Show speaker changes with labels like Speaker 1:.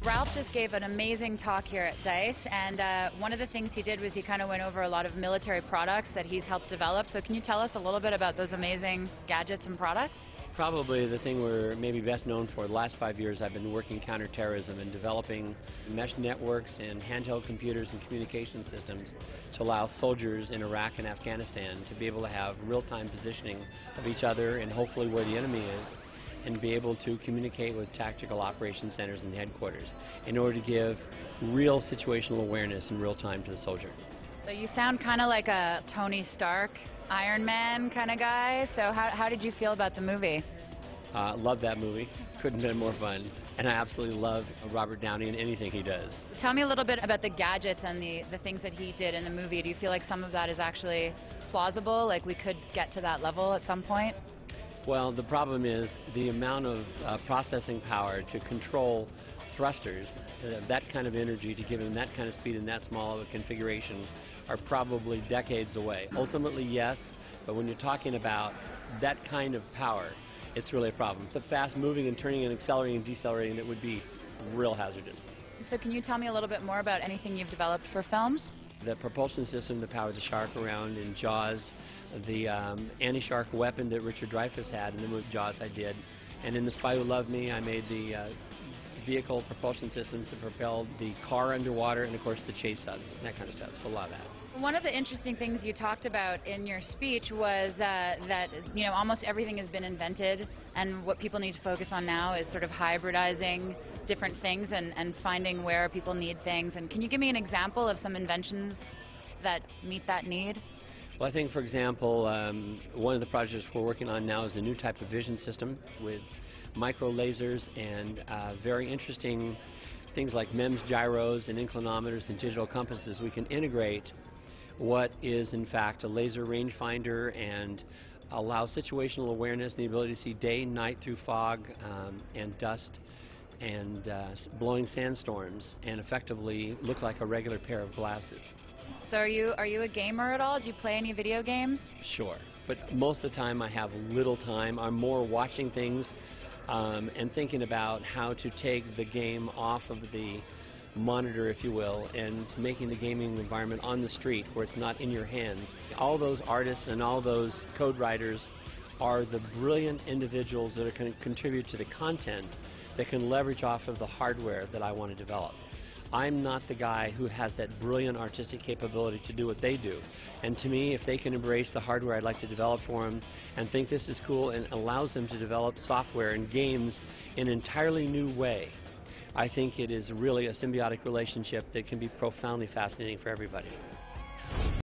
Speaker 1: Ralph just gave an amazing talk here at DICE, and one of the things he did was he kind of went over a lot of military products that he's helped develop. So can you tell us a little bit about those amazing gadgets and products?
Speaker 2: Probably the thing we're maybe best known for. The last 5 years I've been working counterterrorism and developing mesh networks and handheld computers and communication systems to allow soldiers in Iraq and Afghanistan to be able to have real-time positioning of each other and hopefully where the enemy is, and be able to communicate with tactical operation centers and headquarters in order to give real situational awareness in real time to the soldier.
Speaker 1: So you sound kind of like a Tony Stark, Iron Man kind of guy. So how did you feel about the movie?
Speaker 2: Love that movie. Couldn't have been more fun. And I absolutely love Robert Downey and anything he does.
Speaker 1: Tell me a little bit about the gadgets and the things that he did in the movie. Do you feel like some of that is actually plausible, like we could get to that level at some point?
Speaker 2: Well, the problem is the amount of processing power to control thrusters, that kind of energy to give them that kind of speed and that small of a configuration are probably decades away. Ultimately, yes, but when you're talking about that kind of power, it's really a problem. The fast moving and turning and accelerating and decelerating, that would be real hazardous.
Speaker 1: So can you tell me a little bit more about anything you've developed for films?
Speaker 2: The propulsion system that powers the shark around in Jaws, the anti-shark weapon that Richard Dreyfuss had in the movie Jaws I did, and in The Spy Who Loved Me I made the vehicle propulsion systems that propelled the car underwater and of course the chase subs, that kind of stuff, so a lot of that.
Speaker 1: One of the interesting things you talked about in your speech was that almost everything has been invented, and what people need to focus on now is sort of hybridizing different things and finding where people need things. And can you give me an example of some inventions that meet that need?
Speaker 2: Well, I think, for example, one of the projects we're working on now is a new type of vision system with micro lasers and very interesting things like MEMS gyros and inclinometers and digital compasses. We can integrate what is in fact a laser rangefinder and allow situational awareness and the ability to see day, night through fog and dust and blowing sandstorms and effectively look like a regular pair of glasses.
Speaker 1: So are you a gamer at all? Do you play any video games?
Speaker 2: Sure, but most of the time I have little time. I'm more watching things and thinking about how to take the game off of the monitor, if you will, and making the gaming environment on the street where it's not in your hands. All those artists and all those code writers are the brilliant individuals that can contribute to the content that can leverage off of the hardware that I want to develop. I'm not the guy who has that brilliant artistic capability to do what they do. And to me, if they can embrace the hardware I'd like to develop for them and think this is cool and allows them to develop software and games in an entirely new way, I think it is really a symbiotic relationship that can be profoundly fascinating for everybody.